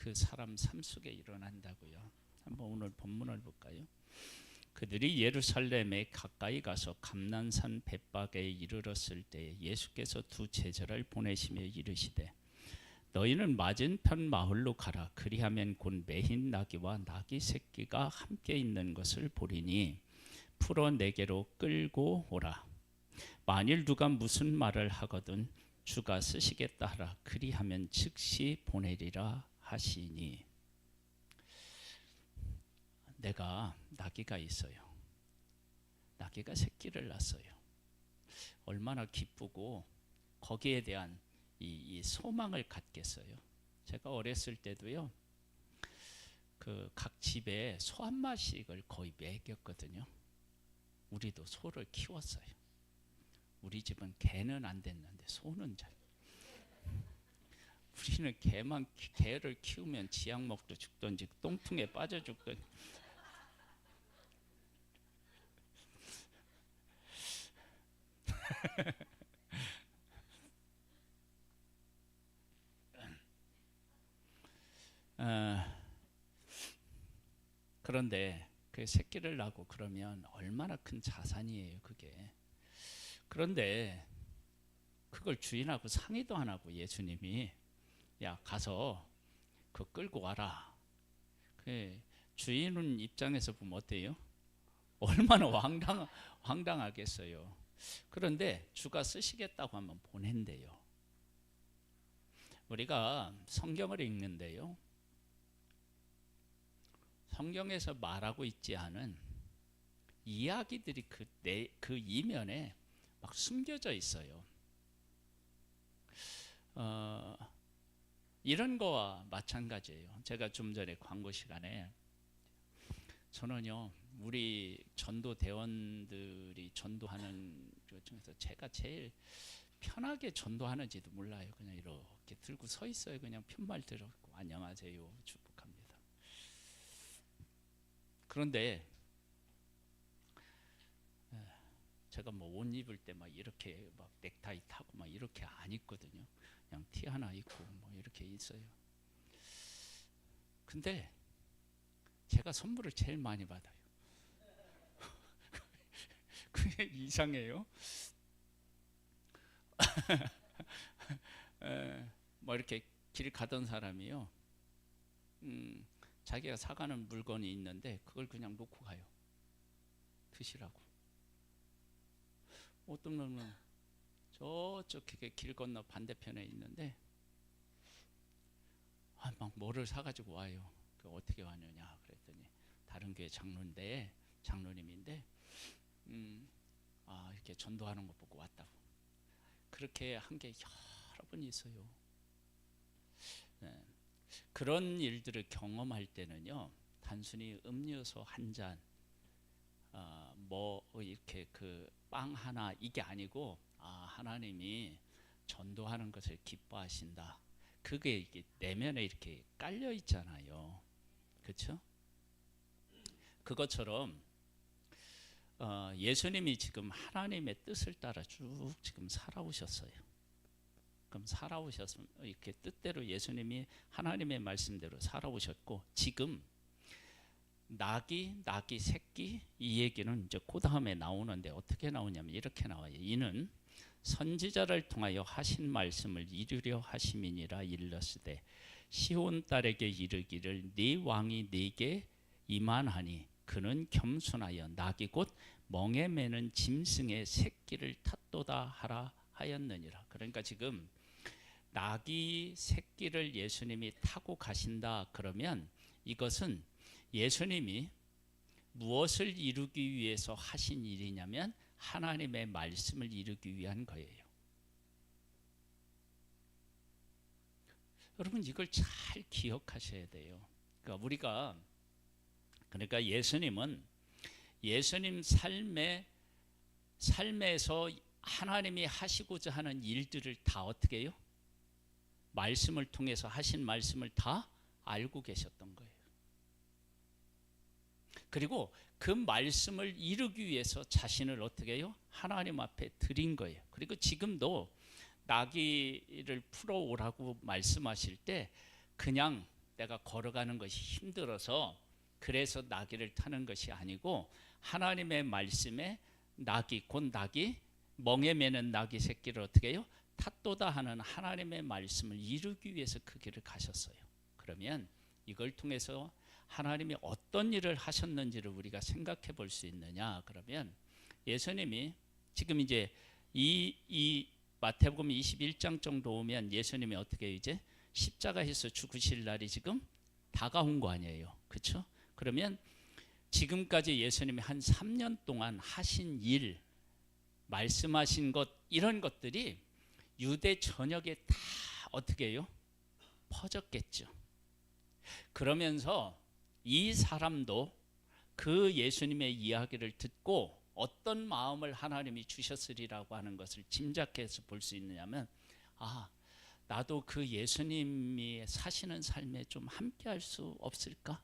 그 사람 삶 속에 일어난다고요. 한번 오늘 본문을 볼까요? 그들이 예루살렘에 가까이 가서 감난산 벳박에 이르렀을 때 예수께서 두 제자를 보내시며 이르시되 너희는 맞은편 마을로 가라. 그리하면 곧 매힌 나귀와 나귀 새끼가 함께 있는 것을 보리니 풀어 내게로 끌고 오라. 만일 누가 무슨 말을 하거든 주가 쓰시겠다 하라. 그리하면 즉시 보내리라 하시니. 내가 나귀가 있어요. 나귀가 새끼를 낳았어요. 얼마나 기쁘고 거기에 대한 이 소망을 갖겠어요. 제가 어렸을 때도요, 그 각 집에 소 한 마씩을 거의 먹였거든요. 우리도 소를 키웠어요. 우리 집은 개는 안 됐는데 소는 잘. 우리는 개를 키우면 지약 먹도 죽던지 똥통에 빠져 죽던지. 그런데 그 새끼를 낳고 그러면 얼마나 큰 자산이에요, 그게. 그런데 그걸 주인하고 상의도 안 하고 예수님이 야 가서 그 끌고 와라. 그 주인 입장에서 보면 어때요? 얼마나 황당하겠어요. 그런데 주가 쓰시겠다고 하면 보낸대요. 우리가 성경을 읽는데요, 성경에서 말하고 있지 않은 이야기들이 그 이면에 막 숨겨져 있어요. 이런 거와 마찬가지예요. 제가 좀 전에 광고 시간에 저는요, 우리 전도 대원들이 전도하는 것 중에서 제가 제일 편하게 전도하는지도 몰라요. 그냥 이렇게 들고 서 있어요. 그냥 편말 들었고 안녕하세요, 축복합니다. 그런데 제가 뭐 옷 입을 때 막 이렇게 막 넥타이 타고 막 이렇게 안 입거든요. 그냥 티 하나 입고 뭐 이렇게 있어요. 근데 제가 선물을 제일 많이 받아요. 그게 이상해요. 뭐 이렇게 길 가던 사람이요, 자기가 사가는 물건이 있는데 그걸 그냥 놓고 가요. 드시라고. 어떤 놈은 저쪽에 길 건너 반대편에 있는데 막 뭐를 사가지고 와요. 그 어떻게 왔느냐 그랬더니 다른 교회 장로님인데 이렇게 전도하는 거 보고 왔다고. 그렇게 한 게 여러 번 있어요. 네. 그런 일들을 경험할 때는요, 단순히 음료수 한 잔, 뭐 이렇게 그 빵 하나 이게 아니고 하나님이 전도하는 것을 기뻐하신다. 그게 이게 내면에 이렇게 깔려 있잖아요. 그렇죠? 그것처럼 예수님이 지금 하나님의 뜻을 따라 쭉 지금 살아오셨어요. 그럼 살아오셨으면 이렇게 뜻대로 예수님이 하나님의 말씀대로 살아오셨고, 지금 나귀 새끼 이 얘기는 이제 그 다음에 나오는데 어떻게 나오냐면 이렇게 나와요. 이는 선지자를 통하여 하신 말씀을 이루려 하심이니라. 일렀으되 시온 딸에게 이르기를 네 왕이 네게 이만하니 그는 겸손하여 나귀 곧 멍에 매는 짐승의 새끼를 탔도다 하라 하였느니라. 그러니까 지금 나귀 새끼를 예수님이 타고 가신다 그러면 이것은 예수님이 무엇을 이루기 위해서 하신 일이냐면 하나님의 말씀을 이루기 위한 거예요. 여러분 이걸 잘 기억하셔야 돼요. 그러니까 예수님은 예수님 삶에서 하나님이 하시고자 하는 일들을 다 어떻게 해요? 말씀을 통해서 하신 말씀을 다 알고 계셨던 거예요. 그리고 그 말씀을 이루기 위해서 자신을 어떻게 해요? 하나님 앞에 드린 거예요. 그리고 지금도 나귀를 풀어오라고 말씀하실 때 그냥 내가 걸어가는 것이 힘들어서 그래서 나귀를 타는 것이 아니고 하나님의 말씀에 나귀 곧 나귀 멍에 매는 나귀 새끼를 어떻게 해요? 탓도다 하는 하나님의 말씀을 이루기 위해서 그 길을 가셨어요. 그러면 이걸 통해서 하나님이 어떤 일을 하셨는지를 우리가 생각해 볼 수 있느냐? 그러면 예수님이 지금 이제 이 마태복음 21장 정도 오면 예수님이 어떻게 이제 십자가에서 죽으실 날이 지금 다가온 거 아니에요. 그렇죠? 그러면 지금까지 예수님이 한 3년 동안 하신 일, 말씀하신 것 이런 것들이 유대 전역에 다 어떻게 해요? 퍼졌겠죠. 그러면서 이 사람도 그 예수님의 이야기를 듣고 어떤 마음을 하나님이 주셨으리라고 하는 것을 짐작해서 볼 수 있느냐면 나도 그 예수님이 사시는 삶에 좀 함께할 수 없을까?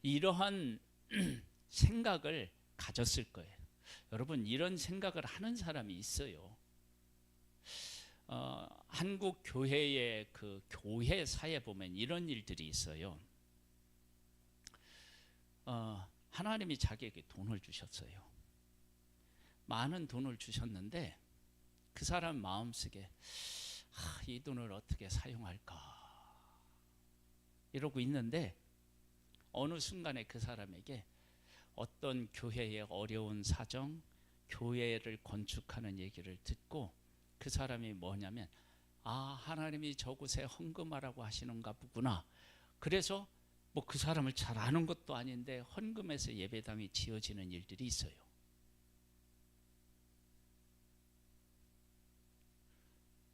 이러한 생각을 가졌을 거예요. 여러분 이런 생각을 하는 사람이 있어요. 한국 교회의 그 교회사에 보면 이런 일들이 있어요. 하나님이 자기에게 돈을 주셨어요. 많은 돈을 주셨는데 그 사람 마음속에 이 돈을 어떻게 사용할까 이러고 있는데 어느 순간에 그 사람에게 어떤 교회의 어려운 사정, 교회를 건축하는 얘기를 듣고 그 사람이 뭐냐면 하나님이 저곳에 헌금하라고 하시는가 보구나. 그래서 뭐 그 사람을 잘 아는 것도 아닌데 헌금해서 예배당이 지어지는 일들이 있어요.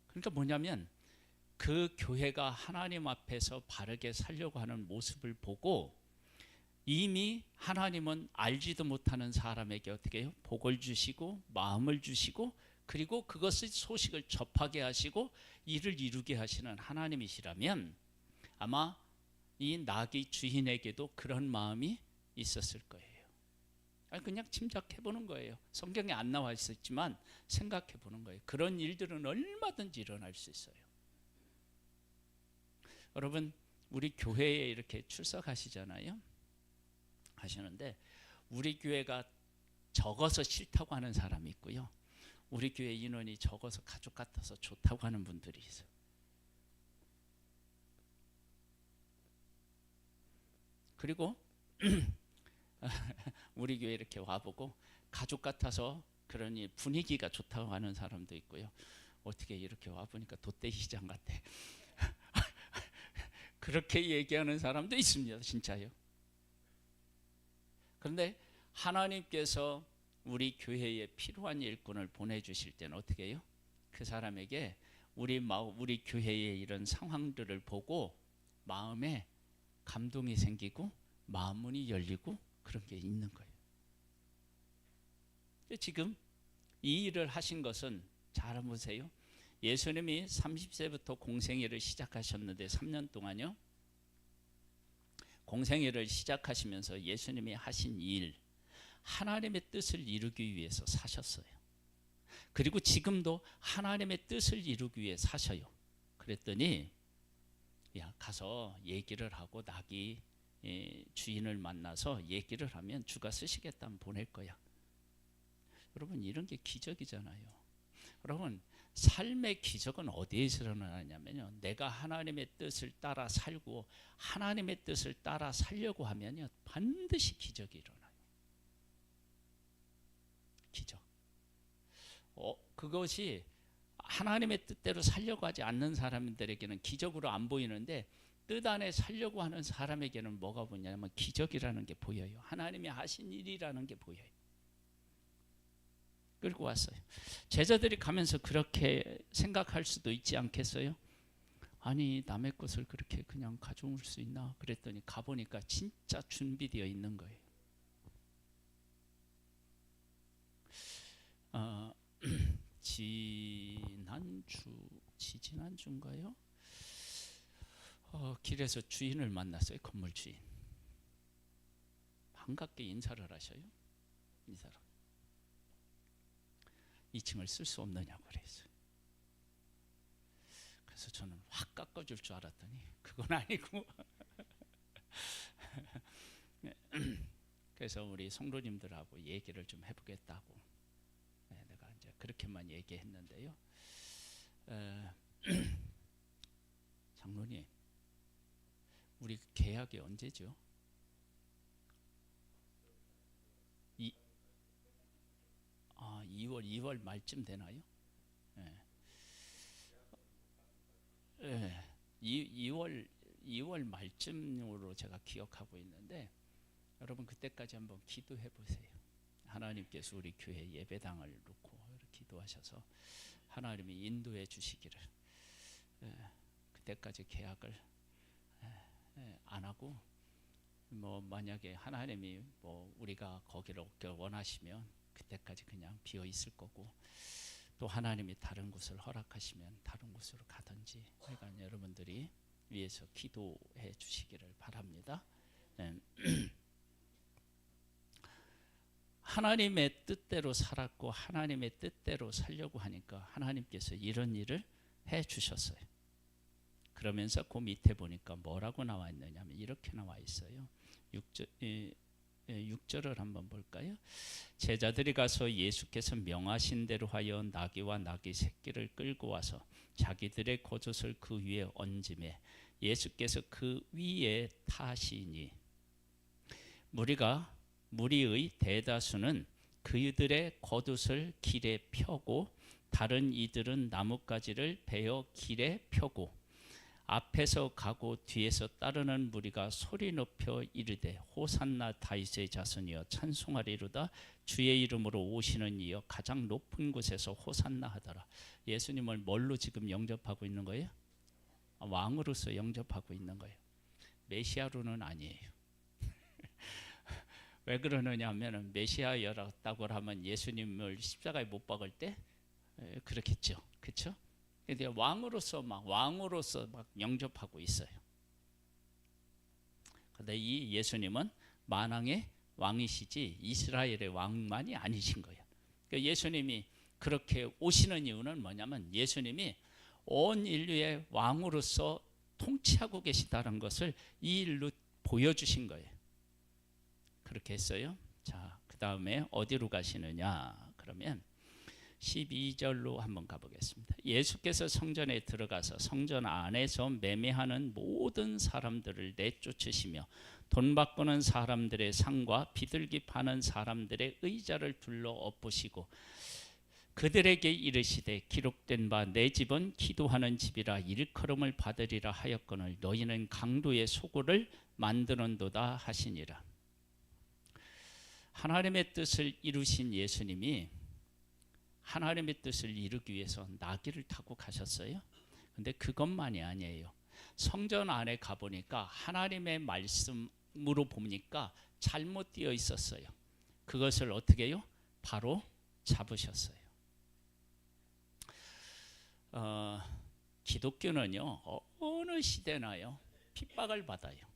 그러니까 뭐냐면 그 교회가 하나님 앞에서 바르게 살려고 하는 모습을 보고 이미 하나님은 알지도 못하는 사람에게 어떻게 해요? 복을 주시고 마음을 주시고 그리고 그것의 소식을 접하게 하시고 이를 이루게 하시는 하나님이시라면 아마 이 나귀 주인에게도 그런 마음이 있었을 거예요. 그냥 짐작해 보는 거예요. 성경에 안 나와 있었지만 생각해 보는 거예요. 그런 일들은 얼마든지 일어날 수 있어요. 여러분 우리 교회에 이렇게 출석하시잖아요. 하시는데 우리 교회가 적어서 싫다고 하는 사람이 있고요. 우리 교회 인원이 적어서 가족 같아서 좋다고 하는 분들이 있어요. 그리고 우리 교회 이렇게 와보고 가족 같아서 그러니 분위기가 좋다고 하는 사람도 있고요. 어떻게 이렇게 와보니까 돛대기 시장 같아. 그렇게 얘기하는 사람도 있습니다. 진짜요. 그런데 하나님께서 우리 교회에 필요한 일꾼을 보내주실 때는 어떻게 해요? 그 사람에게 우리 교회의 이런 상황들을 보고 마음에 감동이 생기고 마음문이 열리고 그런 게 있는 거예요. 지금 이 일을 하신 것은 잘 보세요. 예수님이 30세부터 공생애를 시작하셨는데 3년 동안요. 공생애를 시작하시면서 예수님이 하신 일, 하나님의 뜻을 이루기 위해서 사셨어요. 그리고 지금도 하나님의 뜻을 이루기 위해 사셔요. 그랬더니 가서 얘기를 하고 나귀 주인을 만나서 얘기를 하면 주가 쓰시겠다면 보낼 거야. 여러분 이런 게 기적이잖아요. 여러분 삶의 기적은 어디에서 일어나냐면요. 내가 하나님의 뜻을 따라 살고 하나님의 뜻을 따라 살려고 하면요. 반드시 기적이 일어나요. 기적. 그것이 하나님의 뜻대로 살려고 하지 않는 사람들에게는 기적으로 안 보이는데 뜻 안에 살려고 하는 사람에게는 뭐가 보이냐면 기적이라는 게 보여요. 하나님이 하신 일이라는 게 보여요. 끌고 왔어요. 제자들이 가면서 그렇게 생각할 수도 있지 않겠어요? 아니 남의 것을 그렇게 그냥 가져올 수 있나? 그랬더니 가보니까 진짜 준비되어 있는 거예요. 지지난주인가요? 길에서 주인을 만났어요. 건물 주인. 반갑게 인사를 하셔요. 인사를. 2층을 쓸 수 없느냐고 그랬어요. 그래서 저는 확 깎아줄 줄 알았더니 그건 아니고 그래서 우리 성도님들하고 얘기를 좀 해보겠다고 내가 이제 그렇게만 얘기했는데요. 장로님, 우리 계약이 언제죠? 2월 말쯤 되나요? 예. 예. 2월 말쯤으로 제가 기억하고 있는데 여러분 그때까지 한번 기도해 보세요. 하나님께서 우리 교회 예배당을 놓고 기도하셔서 하나님이 인도해 주시기를. 그때까지 계약을 안 하고 뭐 만약에 하나님이 뭐 우리가 거기를 원하시면 그때까지 그냥 비어 있을 거고, 또 하나님이 다른 곳을 허락하시면 다른 곳으로 가든지, 그러니까 여러분들이 위해서 기도해 주시기를 바랍니다. 하나님의 뜻대로 살았고 하나님의 뜻대로 살려고 하니까 하나님께서 이런 일을 해 주셨어요. 그러면서 그 밑에 보니까 뭐라고 나와 있느냐면 이렇게 나와 있어요. 6절을 한번 볼까요? 제자들이 가서 예수께서 명하신 대로 하여 나귀와 나귀 새끼를 끌고 와서 자기들의 겉옷을 그 위에 얹음에 예수께서 그 위에 타시니 무리의 대다수는 그들의 겉옷을 길에 펴고 다른 이들은 나뭇가지를 베어 길에 펴고 앞에서 가고 뒤에서 따르는 무리가 소리 높여 이르되 호산나 다윗의 자손이여 찬송하리로다 주의 이름으로 오시는 이여 가장 높은 곳에서 호산나 하더라. 예수님을 뭘로 지금 영접하고 있는 거예요? 왕으로서 영접하고 있는 거예요. 메시아로는 아니에요. 왜 그러느냐 하면 메시아였다고 하면 예수님을 십자가에 못 박을 때 그렇겠죠. 그렇죠? 근데 왕으로서 막 영접하고 있어요. 근데 이 예수님은 만왕의 왕이시지 이스라엘의 왕만이 아니신 거예요. 그러니까 예수님이 그렇게 오시는 이유는 뭐냐면 예수님이 온 인류의 왕으로서 통치하고 계시다는 것을 이 일로 보여주신 거예요. 그렇게 했어요. 자, 그 다음에 어디로 가시느냐 그러면 12절로 한번 가보겠습니다. 예수께서 성전에 들어가서 성전 안에서 매매하는 모든 사람들을 내쫓으시며 돈 바꾸는 사람들의 상과 비둘기 파는 사람들의 의자를 둘러 엎으시고 그들에게 이르시되 기록된 바 내 집은 기도하는 집이라 일컬음을 받으리라 하였거늘 너희는 강도의 소굴을 만드는도다 하시니라. 하나님의 뜻을 이루신 예수님이 하나님의 뜻을 이루기 위해서 나귀를 타고 가셨어요. 근데 그것만이 아니에요. 성전 안에 가보니까 하나님의 말씀으로 보니까 잘못 되어 있었어요. 그것을 어떻게 해요? 바로 잡으셨어요. 기독교는요 어느 시대나요 핍박을 받아요.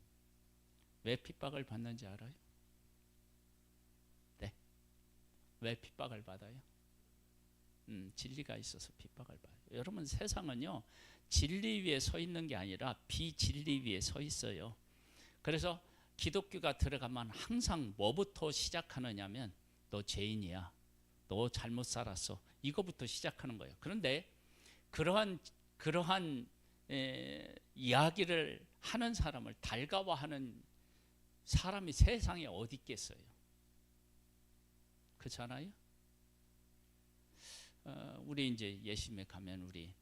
왜 핍박을 받는지 알아요? 네. 왜 핍박을 받아요? 진리가 있어서 핍박을 받아요. 여러분 세상은요 진리 위에 서 있는 게 아니라 비진리 위에 서 있어요. 그래서 기독교가 들어가면 항상 뭐부터 시작하느냐면 너 죄인이야, 너 잘못 살았어, 이거부터 시작하는 거예요. 그런데 그러한 이야기를 하는 사람을 달가워하는 사람이 세상에 어디 있겠어요? 그렇잖아요. 우리 이제 예심에 가면 우리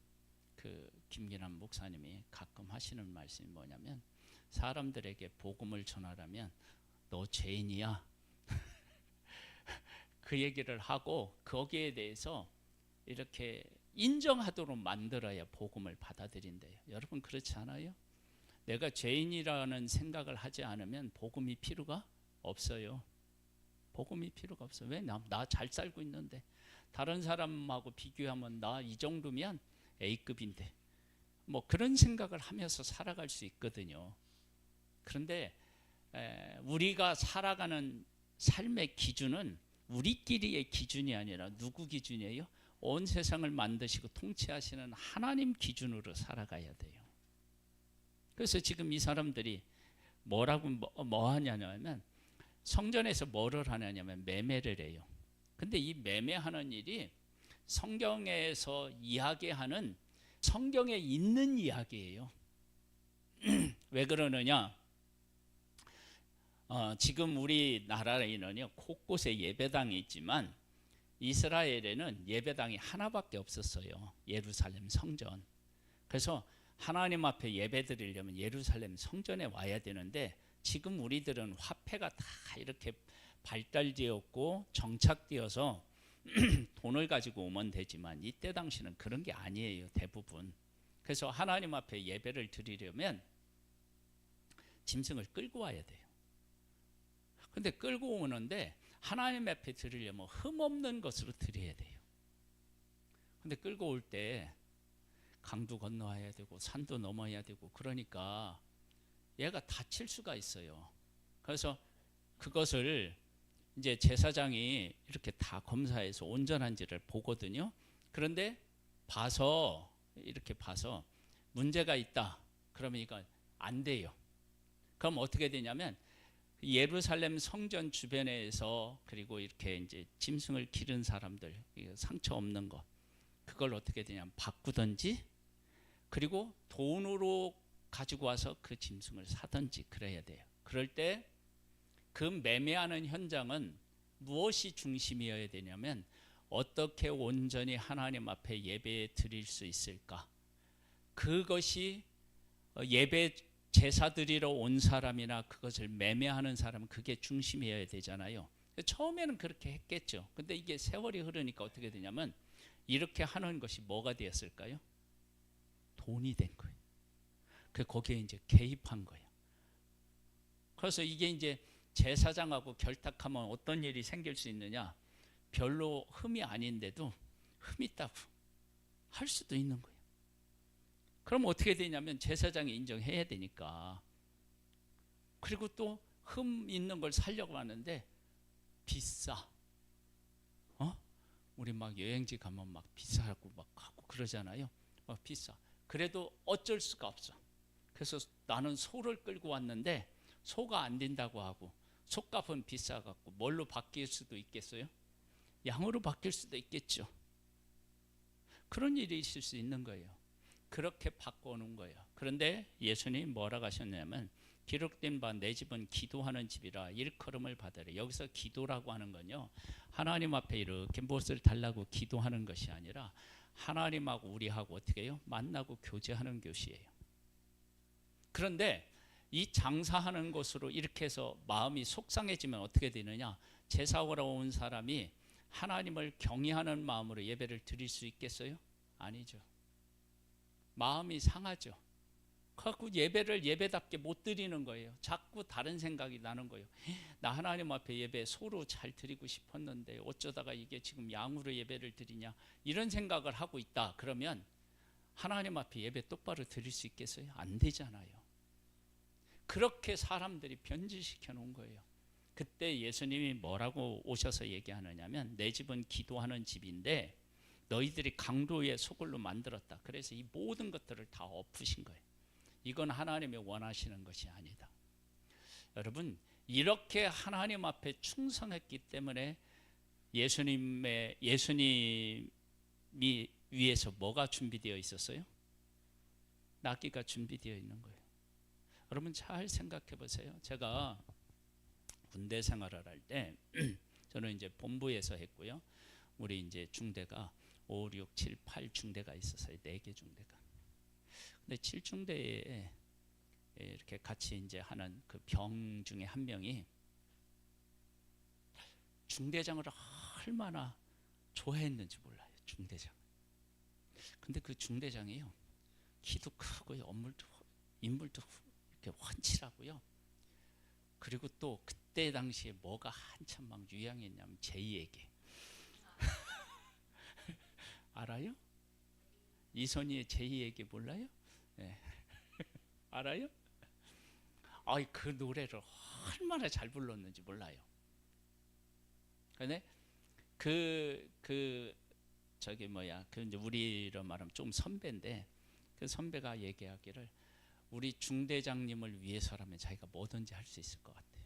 그 김기남 목사님이 가끔 하시는 말씀이 뭐냐면 사람들에게 복음을 전하려면 너 죄인이야 그 얘기를 하고 거기에 대해서 이렇게 인정하도록 만들어야 복음을 받아들인대요. 여러분 그렇지 않아요? 내가 죄인이라는 생각을 하지 않으면 복음이 필요가 없어요. 복음이 필요가 없어요. 왜? 나 잘 살고 있는데 다른 사람하고 비교하면 나 이 정도면 A급인데 뭐 그런 생각을 하면서 살아갈 수 있거든요. 그런데 우리가 살아가는 삶의 기준은 우리끼리의 기준이 아니라 누구 기준이에요? 온 세상을 만드시고 통치하시는 하나님 기준으로 살아가야 돼요. 그래서 지금 이 사람들이 뭐라고 뭐 하냐면 성전에서 뭐를 하냐면 매매를 해요. 근데 이 매매하는 일이 성경에서 이야기하는 성경에 있는 이야기예요. 왜 그러느냐? 지금 우리나라에는요 곳곳에 예배당이 있지만 이스라엘에는 예배당이 하나밖에 없었어요. 예루살렘 성전. 그래서 하나님 앞에 예배 드리려면 예루살렘 성전에 와야 되는데 지금 우리들은 화폐가 다 이렇게 발달되었고 정착되어서 돈을 가지고 오면 되지만 이때 당시는 그런 게 아니에요. 대부분. 그래서 하나님 앞에 예배를 드리려면 짐승을 끌고 와야 돼요. 근데 끌고 오는데 하나님 앞에 드리려면 흠없는 것으로 드려야 돼요. 근데 끌고 올 때 강도 건너야 되고 산도 넘어야 되고 그러니까 얘가 다칠 수가 있어요. 그래서 그것을 이제 제사장이 이렇게 다 검사해서 온전한지를 보거든요. 그런데 이렇게 봐서 문제가 있다. 그러면 이거 안 돼요. 그럼 어떻게 되냐면 예루살렘 성전 주변에서 그리고 이렇게 이제 짐승을 기른 사람들 상처 없는 거 그걸 어떻게 되냐면 바꾸든지 그리고 돈으로 가지고 와서 그 짐승을 사든지 그래야 돼요. 그럴 때 그 매매하는 현장은 무엇이 중심이어야 되냐면 어떻게 온전히 하나님 앞에 예배 드릴 수 있을까? 그것이 예배 제사 드리러 온 사람이나 그것을 매매하는 사람은 그게 중심이어야 되잖아요. 처음에는 그렇게 했겠죠. 근데 이게 세월이 흐르니까 어떻게 되냐면 이렇게 하는 것이 뭐가 되었을까요? 돈이 된 거예요. 거기에 이제 개입한 거예요. 그래서 이게 이제 제사장하고 결탁하면 어떤 일이 생길 수 있느냐? 별로 흠이 아닌데도 흠 있다고 할 수도 있는 거예요. 그럼 어떻게 되냐면 제사장이 인정해야 되니까. 그리고 또 흠 있는 걸 살려고 하는데 비싸. 우리 막 여행지 가면 막 비싸고 막 하고 그러잖아요. 막 비싸. 그래도 어쩔 수가 없어. 그래서 나는 소를 끌고 왔는데 소가 안 된다고 하고 소값은 비싸갖고 뭘로 바뀔 수도 있겠어요? 양으로 바뀔 수도 있겠죠. 그런 일이 있을 수 있는 거예요. 그렇게 바꿔놓은 거예요. 그런데 예수님 뭐라고 하셨냐면 기록된 바 내 집은 기도하는 집이라 일컬음을 받으라. 여기서 기도라고 하는 건요 하나님 앞에 이렇게 무엇을 달라고 기도하는 것이 아니라 하나님하고 우리하고 어떻게 해요? 만나고 교제하는 곳이에요. 그런데 이 장사하는 것으로 이렇게 해서 마음이 속상해지면 어떻게 되느냐? 제사하러 온 사람이 하나님을 경외하는 마음으로 예배를 드릴 수 있겠어요? 아니죠. 마음이 상하죠. 그래서 예배를 예배답게 못 드리는 거예요. 자꾸 다른 생각이 나는 거예요. 나 하나님 앞에 예배 소로 잘 드리고 싶었는데 어쩌다가 이게 지금 양으로 예배를 드리냐 이런 생각을 하고 있다. 그러면 하나님 앞에 예배 똑바로 드릴 수 있겠어요? 안 되잖아요. 그렇게 사람들이 변질시켜 놓은 거예요. 그때 예수님이 뭐라고 오셔서 얘기하느냐면 내 집은 기도하는 집인데 너희들이 강도의 소굴로 만들었다. 그래서 이 모든 것들을 다 엎으신 거예요. 이건 하나님이 원하시는 것이 아니다. 여러분 이렇게 하나님 앞에 충성했기 때문에 예수님이 위해서 뭐가 준비되어 있었어요? 낫기가 준비되어 있는 거예요. 여러분 잘 생각해 보세요. 제가 군대 생활을 할 때 저는 이제 본부에서 했고요. 우리 이제 중대가 5, 6, 7, 8 중대가 있었어요. 4개 중대가. 근데 7중대에 이렇게 같이 이제 하는 그 병 중에 한 명이 중대장을 얼마나 좋아했는지 몰라요. 중대장. 근데 그 중대장이요. 키도 크고요. 인물도 이렇게 훤칠하고요. 그리고 또 그때 당시에 뭐가 한참 막 유행했냐면 제2에게 알아요? 이선희의 제2에게 몰라요? 네. 알아요? 그 노래를 얼마나 잘 불렀는지 몰라요. 근데 그 저기 뭐야 그 이제 우리로 말하면 좀 선배인데 그 선배가 얘기하기를 우리 중대장님을 위해서라면 자기가 뭐든지 할 수 있을 것 같아요.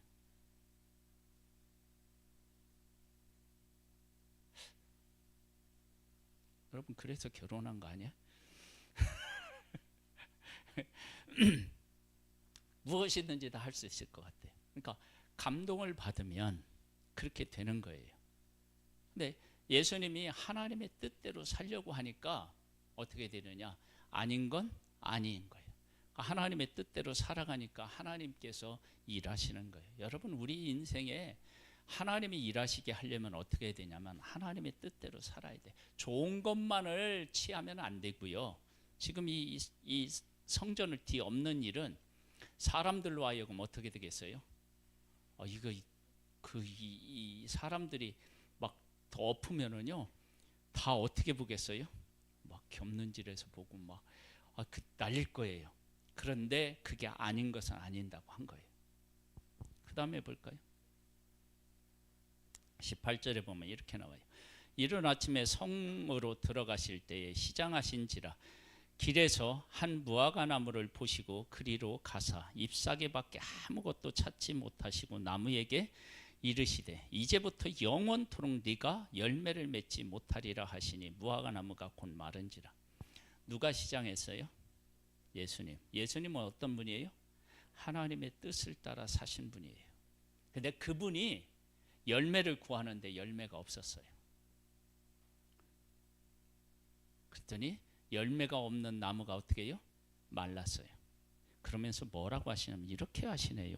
여러분 그래서 결혼한 거 아니야? 무엇이든지 다 할 수 있을 것 같아요. 그러니까 감동을 받으면 그렇게 되는 거예요. 근데 예수님이 하나님의 뜻대로 살려고 하니까 어떻게 되느냐? 아닌 건 아닌 거예요. 하나님의 뜻대로 살아가니까 하나님께서 일하시는 거예요. 여러분 우리 인생에 하나님이 일하시게 하려면 어떻게 해야 되냐면 하나님의 뜻대로 살아야 돼. 좋은 것만을 취하면 안 되고요. 지금 이 성전을 뒤엎는 일은 사람들로 하여금 어떻게 되겠어요? 이거 이 사람들이 막 덮으면은요 다 어떻게 보겠어요? 막 겹는질해서 보고 막 날릴 거예요. 그런데 그게 아닌 것은 아닌다고 한 거예요. 그 다음에 볼까요? 18절에 보면 이렇게 나와요. 이른 아침에 성으로 들어가실 때에 시장하신지라 길에서 한 무화과 나무를 보시고 그리로 가사 잎사귀밖에 아무것도 찾지 못하시고 나무에게 이르시되 이제부터 영원토록 네가 열매를 맺지 못하리라 하시니 무화과 나무가 곧 마른지라. 누가 시장했어요? 예수님. 예수님은 어떤 분이에요? 하나님의 뜻을 따라 사신 분이에요. 근데 그분이 열매를 구하는데 열매가 없었어요. 그랬더니 열매가 없는 나무가 어떻게 해요? 말랐어요. 그러면서 뭐라고 하시냐면 이렇게 하시네요.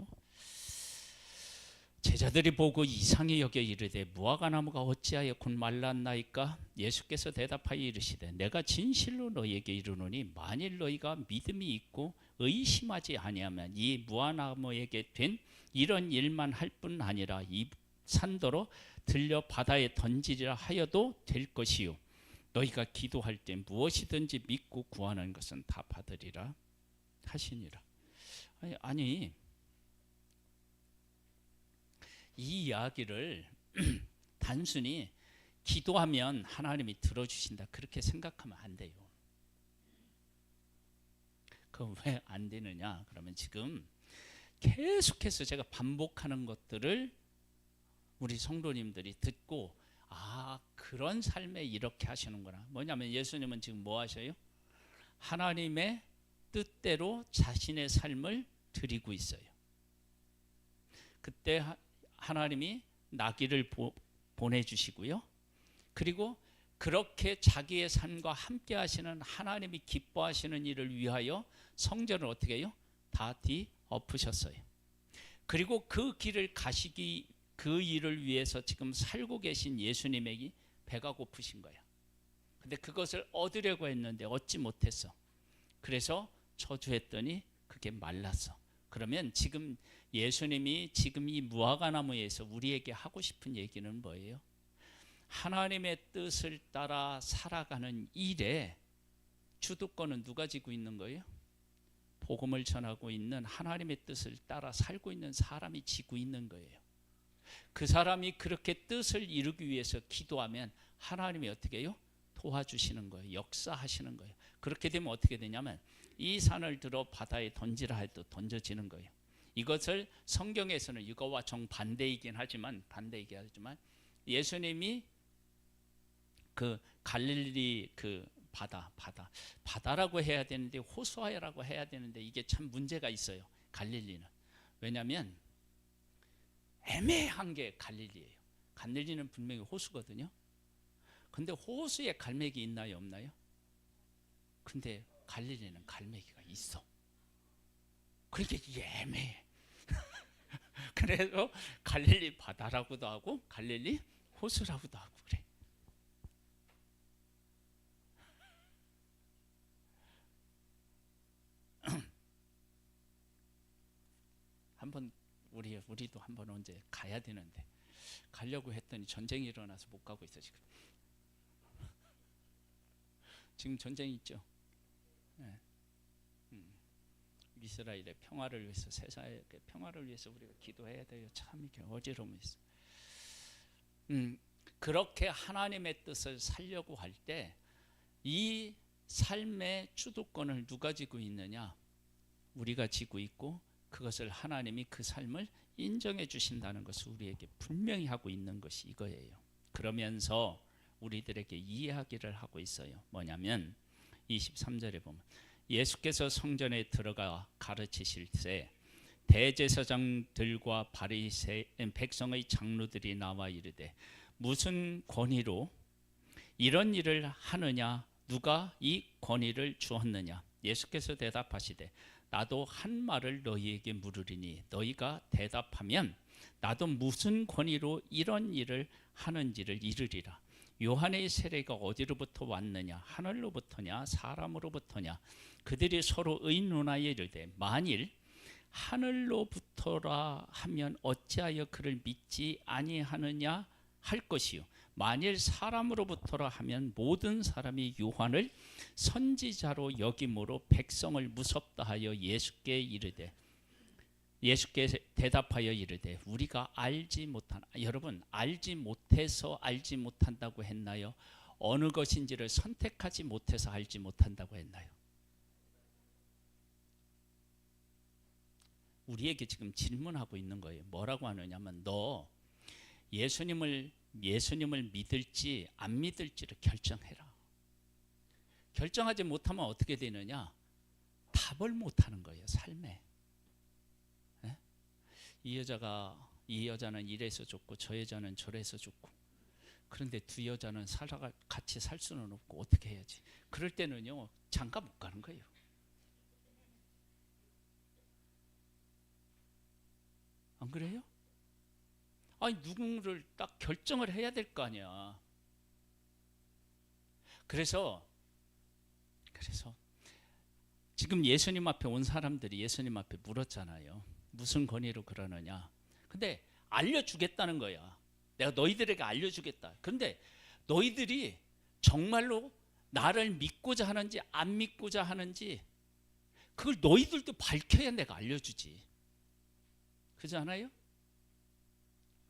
제자들이 보고 이상히 여겨 이르되 무화과 나무가 어찌하여 곧 말랐나이까? 예수께서 대답하여 이르시되 내가 진실로 너희에게 이르노니 만일 너희가 믿음이 있고 의심하지 아니하면 이 무화과나무에게 된 이런 일만 할 뿐 아니라 이 산더러 들려 바다에 던지리라 하여도 될 것이요 너희가 기도할 때 무엇이든지 믿고 구하는 것은 다 받으리라 하시니라. 아니 이 이야기를 단순히 기도하면 하나님이 들어주신다 그렇게 생각하면 안 돼요. 그 왜 안 되느냐? 그러면 지금 계속해서 제가 반복하는 것들을 우리 성도님들이 듣고 그런 삶에 이렇게 하시는구나. 뭐냐면 예수님은 지금 뭐 하셔요? 하나님의 뜻대로 자신의 삶을 드리고 있어요. 그때 하나님이 나귀를 보내주시고요. 그리고 그렇게 자기의 삶과 함께 하시는 하나님이 기뻐하시는 일을 위하여 성전을 어떻게 해요? 다 뒤엎으셨어요. 그리고 그 길을 가시기 그 일을 위해서 지금 살고 계신 예수님에게 배가 고프신 거야. 근데 그것을 얻으려고 했는데 얻지 못했어. 그래서 저주했더니 그게 말랐어. 그러면 지금 예수님이 지금 이 무화과 나무에서 우리에게 하고 싶은 얘기는 뭐예요? 하나님의 뜻을 따라 살아가는 일에 주도권은 누가 지고 있는 거예요? 복음을 전하고 있는 하나님의 뜻을 따라 살고 있는 사람이 지고 있는 거예요. 그 사람이 그렇게 뜻을 이루기 위해서 기도하면 하나님이 어떻게 해요? 도와주시는 거예요. 역사하시는 거예요. 그렇게 되면 어떻게 되냐면 이 산을 들어 바다에 던지라 해도 던져지는 거예요. 이것을 성경에서는 이거와 정반대이긴 하지만 예수님이 그 갈릴리 그 바다라고 해야 되는데 호수아라고 해야 되는데 이게 참 문제가 있어요. 갈릴리는. 왜냐하면 애매한 게 갈릴리예요. 갈릴리는 분명히 호수거든요. 근데 호수에 갈매기 있나요, 없나요? 근데 갈릴리는 갈매기가 있어. 그러니까 애매해. 그래서 갈릴리 바다라고도 하고 갈릴리 호수라고도 하고 그래. 한번 우리도 한번 언제 가야 되는데 가려고 했더니 전쟁이 일어나서 못 가고 있어 지금. 지금 전쟁이 있죠. 네. 이스라엘의 평화를 위해서 세상의 평화를 위해서 우리가 기도해야 돼요. 참 이게 어지러움이 있어. 그렇게 하나님의 뜻을 살려고 할 때 이 삶의 주도권을 누가 지고 있느냐? 우리가 지고 있고, 그것을 하나님이 그 삶을 인정해 주신다는 것을 우리에게 분명히 하고 있는 것이 이거예요. 그러면서 우리들에게 이야기를 하고 있어요. 뭐냐면 23절에 보면 예수께서 성전에 들어가 가르치실 때 대제사장들과 바리새 백성의 장로들이 나와 이르되 무슨 권위로 이런 일을 하느냐? 누가 이 권위를 주었느냐? 예수께서 대답하시되 나도 한 말을 너희에게 물으리니 너희가 대답하면 나도 무슨 권위로 이런 일을 하는지를 이르리라. 요한의 세례가 어디로부터 왔느냐? 하늘로부터냐 사람으로부터냐? 그들이 서로 의논하여 이르되 만일 하늘로부터라 하면 어찌하여 그를 믿지 아니하느냐 할 것이요, 만일 사람으로부터라 하면 모든 사람이 요한을 선지자로 여김으로 백성을 무섭다 하여 예수께 이르되, 예수께 대답하여 이르되 우리가 알지 못하나. 여러분, 알지 못해서 알지 못한다고 했나요? 어느 것인지를 선택하지 못해서 알지 못한다고 했나요? 우리에게 지금 질문하고 있는 거예요. 뭐라고 하느냐면 너 예수님을 믿을지 안 믿을지를 결정해라. 결정하지 못하면 어떻게 되느냐? 답을 못하는 거예요. 삶에. 네? 이 여자는 이래서 좋고 저 여자는 저래서 좋고, 그런데 두 여자는 같이 살 수는 없고 어떻게 해야지? 그럴 때는요, 장가 못 가는 거예요. 안 그래요? 아니, 누구를 딱 결정을 해야 될 거 아니야. 그래서 지금 예수님 앞에 온 사람들이 예수님 앞에 물었잖아요. 무슨 권위로 그러느냐? 근데 알려주겠다는 거야. 내가 너희들에게 알려주겠다. 그런데 너희들이 정말로 나를 믿고자 하는지 안 믿고자 하는지 그걸 너희들도 밝혀야 내가 알려주지. 그렇지 않아요?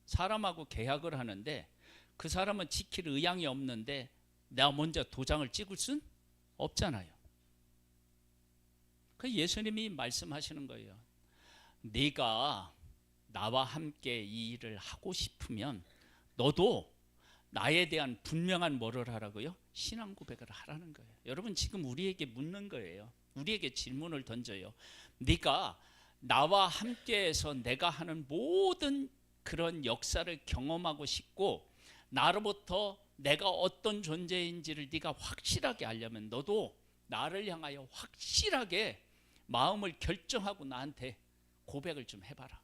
사람하고 계약을 하는데 그 사람은 지킬 의향이 없는데 내가 먼저 도장을 찍을 순 없잖아요. 그 예수님이 말씀하시는 거예요. 네가 나와 함께 이 일을 하고 싶으면 너도 나에 대한 분명한 뭐를 하라고요? 신앙 고백을 하라는 거예요. 여러분, 지금 우리에게 묻는 거예요. 우리에게 질문을 던져요. 네가 나와 함께해서 내가 하는 모든 그런 역사를 경험하고 싶고 나로부터 내가 어떤 존재인지를 네가 확실하게 알려면 너도 나를 향하여 확실하게 마음을 결정하고 나한테 고백을 좀 해봐라.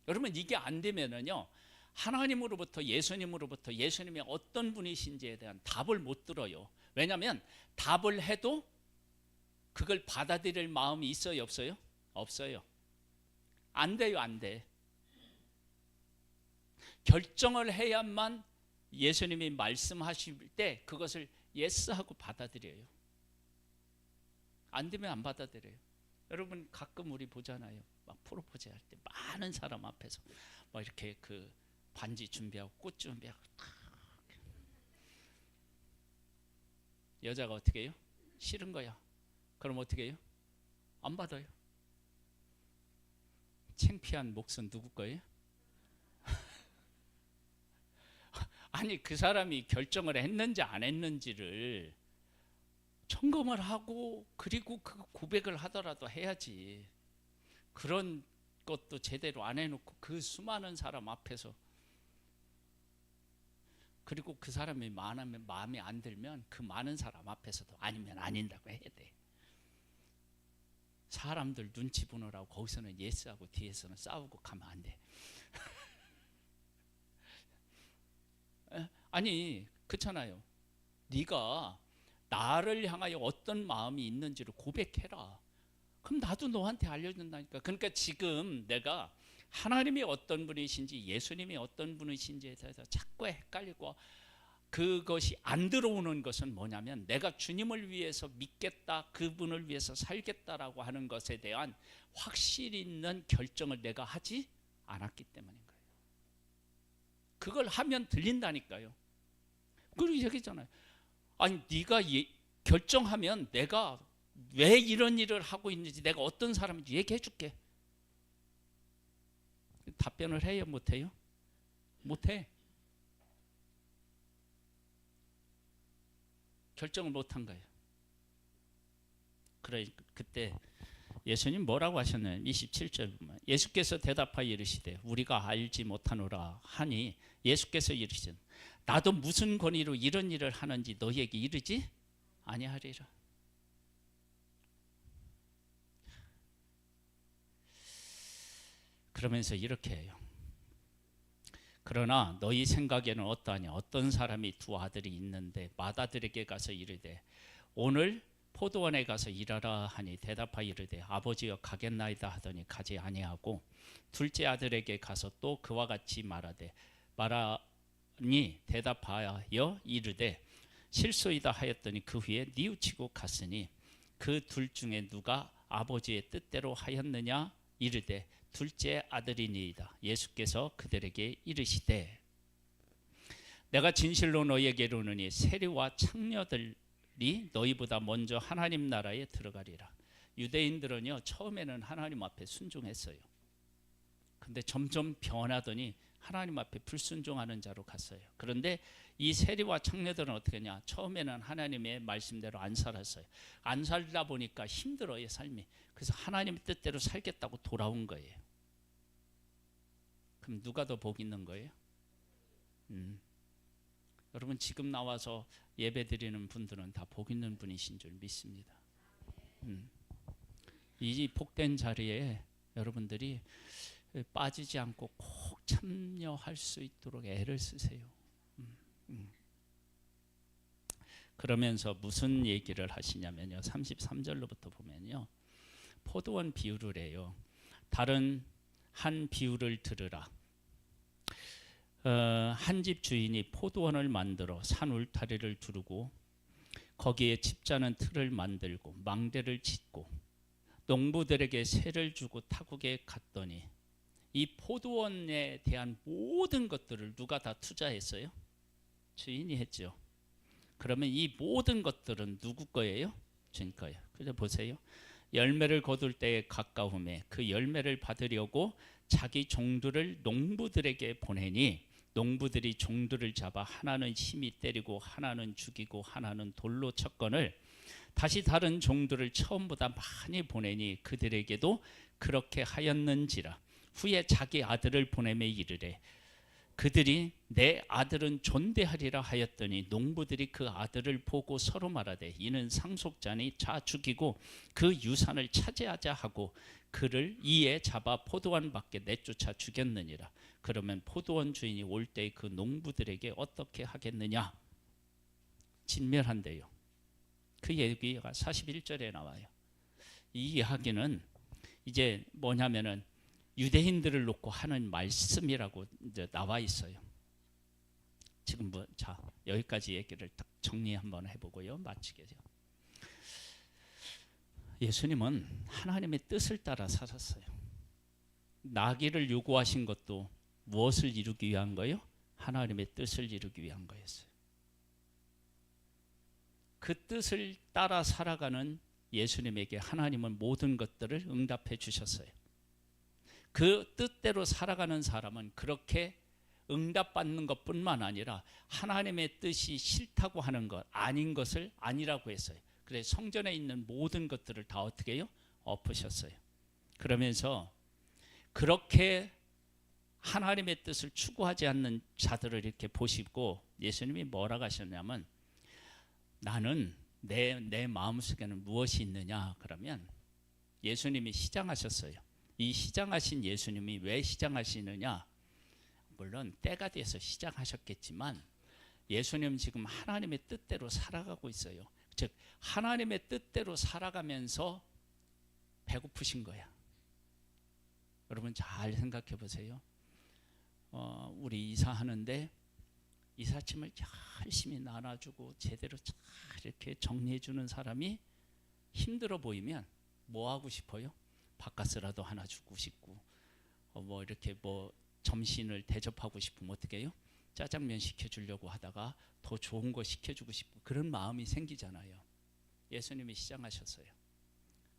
여러분, 이게 안 되면은요, 하나님으로부터 예수님으로부터 예수님이 어떤 분이신지에 대한 답을 못 들어요. 왜냐하면 답을 해도 그걸 받아들일 마음이 있어요, 없어요? 없어요. 안 돼요, 안 돼. 결정을 해야만 예수님이 말씀하실 때 그것을 예스하고 받아들여요. 안 되면 안 받아들여요. 여러분, 가끔 우리 보잖아요. 막 프로포즈 할 때 많은 사람 앞에서 막 이렇게 그 반지 준비하고 꽃 준비하고, 여자가 어떻게 해요? 싫은 거야. 그럼 어떻게 해요? 안 받아요. 창피한 몫은 누구 거예요? 아니, 그 사람이 결정을 했는지 안 했는지를 점검을 하고 그리고 그 고백을 하더라도 해야지. 그런 것도 제대로 안 해놓고 그 수많은 사람 앞에서, 그리고 그 사람이 마음에 안 들면 그 많은 사람 앞에서도 아니면 아닌다고 해야 돼. 사람들 눈치 보느라고 거기서는 예스하고 뒤에서는 싸우고 가면 안 돼. 아니, 그렇잖아요. 네가 나를 향하여 어떤 마음이 있는지를 고백해라. 그럼 나도 너한테 알려준다니까. 그러니까 지금 내가 하나님이 어떤 분이신지 예수님이 어떤 분이신지에 대해서 자꾸 헷갈리고, 그것이 안 들어오는 것은 뭐냐면 내가 주님을 위해서 믿겠다, 그분을 위해서 살겠다라고 하는 것에 대한 확실 있는 결정을 내가 하지 않았기 때문인 거예요. 그걸 하면 들린다니까요. 그리고 얘기했잖아요. 아니 네가 결정하면 내가 왜 이런 일을 하고 있는지, 내가 어떤 사람인지 얘기해 줄게. 답변을 해요? 못해요? 못해. 결정을 못한 거예요. 그래, 그때 예수님 뭐라고 하셨나요? 27절 보면 예수께서 대답하여 이르시되 우리가 알지 못하노라 하니, 예수께서 이르시되 나도 무슨 권위로 이런 일을 하는지 너희에게 이르지 아니하리라. 그러면서 이렇게 해요. 그러나 너희 생각에는 어떠하냐? 어떤 사람이 두 아들이 있는데 맏아들에게 가서 이르되 오늘 포도원에 가서 일하라 하니 대답하여 이르되 아버지여 가겠나이다 하더니 가지 아니하고, 둘째 아들에게 가서 또 그와 같이 말하니 대답하여 이르되 실소이다 하였더니 그 후에 뉘우치고 갔으니 그 둘 중에 누가 아버지의 뜻대로 하였느냐? 이르되 둘째 아들이니이다. 예수께서 그들에게 이르시되 내가 진실로 너희에게 이르노니 세리와 창녀들이 너희보다 먼저 하나님 나라에 들어가리라. 유대인들은요 처음에는 하나님 앞에 순종했어요. 근데 점점 변하더니 하나님 앞에 불순종하는 자로 갔어요. 그런데 이 세리와 창녀들은 어떻게 했냐? 처음에는 하나님의 말씀대로 안 살았어요. 안 살다 보니까 힘들어요, 삶이. 그래서 하나님의 뜻대로 살겠다고 돌아온 거예요. 그럼 누가 더 복 있는 거예요? 여러분 지금 나와서 예배 드리는 분들은 다 복 있는 분이신 줄 믿습니다. 이 복된 자리에 여러분들이 빠지지 않고 꼭 참여할 수 있도록 애를 쓰세요. 그러면서 무슨 얘기를 하시냐면요, 33절로부터 보면요, 포도원 비유를 해요. 다른 한 비유를 들으라. 한 집 주인이 포도원을 만들어 산 울타리를 두르고 거기에 집자는 틀을 만들고 망대를 짓고 농부들에게 세를 주고 타국에 갔더니 이 포도원에 대한 모든 것들을 누가 다 투자했어요? 주인이 했죠. 그러면 이 모든 것들은 누구 거예요? 주인 거예요. 그래서 보세요. 열매를 거둘 때에 가까움에 그 열매를 받으려고 자기 종들을 농부들에게 보내니 농부들이 종들을 잡아 하나는 심히 때리고 하나는 죽이고 하나는 돌로 쳤거늘 다시 다른 종들을 처음보다 많이 보내니 그들에게도 그렇게 하였는지라. 후에 자기 아들을 보내매 이르되 그들이 내 아들은 존대하리라 하였더니 농부들이 그 아들을 보고 서로 말하되 이는 상속자니 자 죽이고 그 유산을 차지하자 하고 그를 이에 잡아 포도원 밖에 내쫓아 죽였느니라. 그러면 포도원 주인이 올 때 그 농부들에게 어떻게 하겠느냐? 진멸한대요. 그 얘기가 41절에 나와요. 이 이야기는 이제 뭐냐면은 유대인들을 놓고 하는 말씀이라고 이제 나와 있어요. 지금 자 여기까지 얘기를 딱 정리 한번 해보고요, 마치게요. 예수님은 하나님의 뜻을 따라 살았어요. 나기를 요구하신 것도 무엇을 이루기 위한 거예요? 하나님의 뜻을 이루기 위한 거였어요. 그 뜻을 따라 살아가는 예수님에게 하나님은 모든 것들을 응답해 주셨어요. 그 뜻대로 살아가는 사람은 그렇게 응답받는 것뿐만 아니라 하나님의 뜻이 싫다고 하는 것, 아닌 것을 아니라고 했어요. 그래서 성전에 있는 모든 것들을 다 어떻게 해요? 엎으셨어요. 그러면서 그렇게 하나님의 뜻을 추구하지 않는 자들을 이렇게 보시고 예수님이 뭐라고 하셨냐면 나는 내 마음속에는 무엇이 있느냐? 그러면 예수님이 시장하셨어요. 이 시장하신 예수님이 왜 시장하시느냐? 물론 때가 돼서 시장하셨겠지만 예수님 지금 하나님의 뜻대로 살아가고 있어요. 즉 하나님의 뜻대로 살아가면서 배고프신 거야. 여러분 잘 생각해 보세요. 우리 이사하는데 이삿짐을 열심히 나눠주고 제대로 잘 이렇게 정리해 주는 사람이 힘들어 보이면 뭐 하고 싶어요? 바카스라도 하나 주고 싶고 뭐 이렇게 뭐 점심을 대접하고 싶으면 어떻게 해요? 짜장면 시켜주려고 하다가 더 좋은 거 시켜주고 싶고 그런 마음이 생기잖아요. 예수님이 시장하셨어요.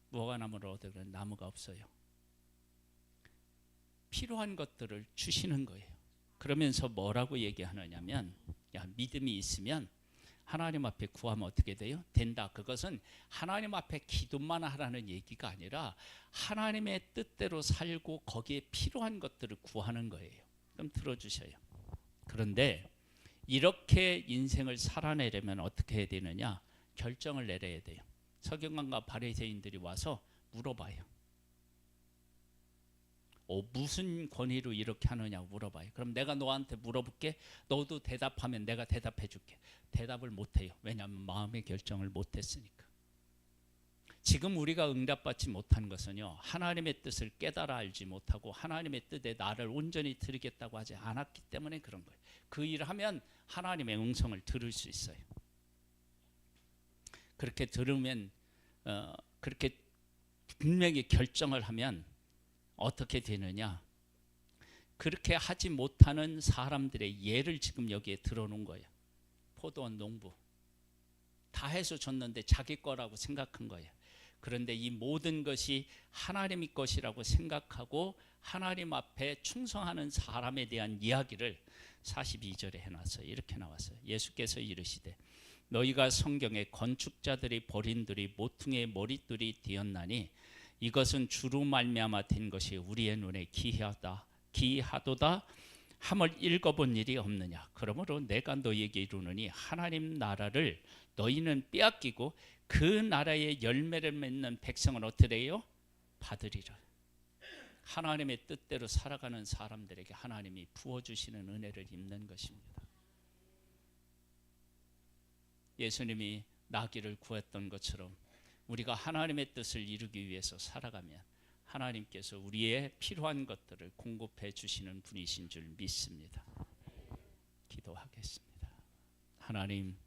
무화과 나무를 얻으면 나무가 없어요. 필요한 것들을 주시는 거예요. 그러면서 뭐라고 얘기하느냐면, 야, 믿음이 있으면 하나님 앞에 구하면 어떻게 돼요? 된다. 그것은 하나님 앞에 기도만 하라는 얘기가 아니라 하나님의 뜻대로 살고 거기에 필요한 것들을 구하는 거예요. 그럼 들어주셔요. 그런데 이렇게 인생을 살아내려면 어떻게 해야 되느냐? 결정을 내려야 돼요. 서기관과 바리새인들이 와서 물어봐요. 무슨 권위로 이렇게 하느냐고 물어봐요. 그럼 내가 너한테 물어볼게. 너도 대답하면 내가 대답해 줄게. 대답을 못해요. 왜냐하면 마음의 결정을 못했으니까. 지금 우리가 응답받지 못한 것은요, 하나님의 뜻을 깨달아 알지 못하고 하나님의 뜻에 나를 온전히 드리겠다고 하지 않았기 때문에 그런 거예요. 그 일을 하면 하나님의 음성을 들을 수 있어요. 그렇게 들으면 그렇게 분명히 결정을 하면 어떻게 되느냐? 그렇게 하지 못하는 사람들의 예를 지금 여기에 들어놓은 거예요. 포도원 농부 다 해서 줬는데 자기 거라고 생각한 거예요. 그런데 이 모든 것이 하나님의 것이라고 생각하고 하나님 앞에 충성하는 사람에 대한 이야기를 42절에 해놨어요. 이렇게 나왔어요. 예수께서 이르시되 너희가 성경에 건축자들이 버린들이 모퉁이의 머릿돌이 되었나니 이것은 주로 말미암아 된 것이 우리의 눈에 기이하도다 함을 읽어본 일이 없느냐. 그러므로 내가 너희에게 이르노니 하나님 나라를 너희는 빼앗기고 그 나라의 열매를 맺는 백성은 어떻게 해요? 받으리라. 하나님의 뜻대로 살아가는 사람들에게 하나님이 부어주시는 은혜를 입는 것입니다. 예수님이 나귀를 구했던 것처럼 우리가 하나님의 뜻을 이루기 위해서 살아가면 하나님께서 우리의 필요한 것들을 공급해 주시는 분이신 줄 믿습니다. 기도하겠습니다. 하나님,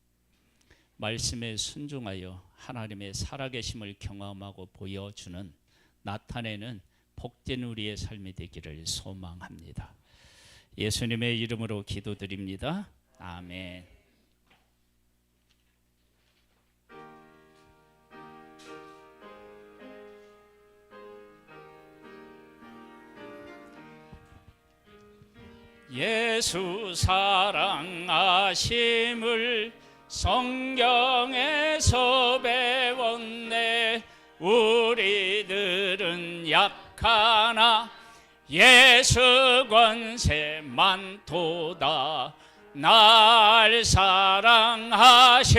말씀에 순종하여 하나님의 살아계심을 경험하고 보여주는, 나타내는 복된 우리의 삶이 되기를 소망합니다. 예수님의 이름으로 기도드립니다. 아멘. 예수 사랑하심을 성경에서 배웠네. 우리들은 약하나 예수 권세 많도다. 날 사랑하시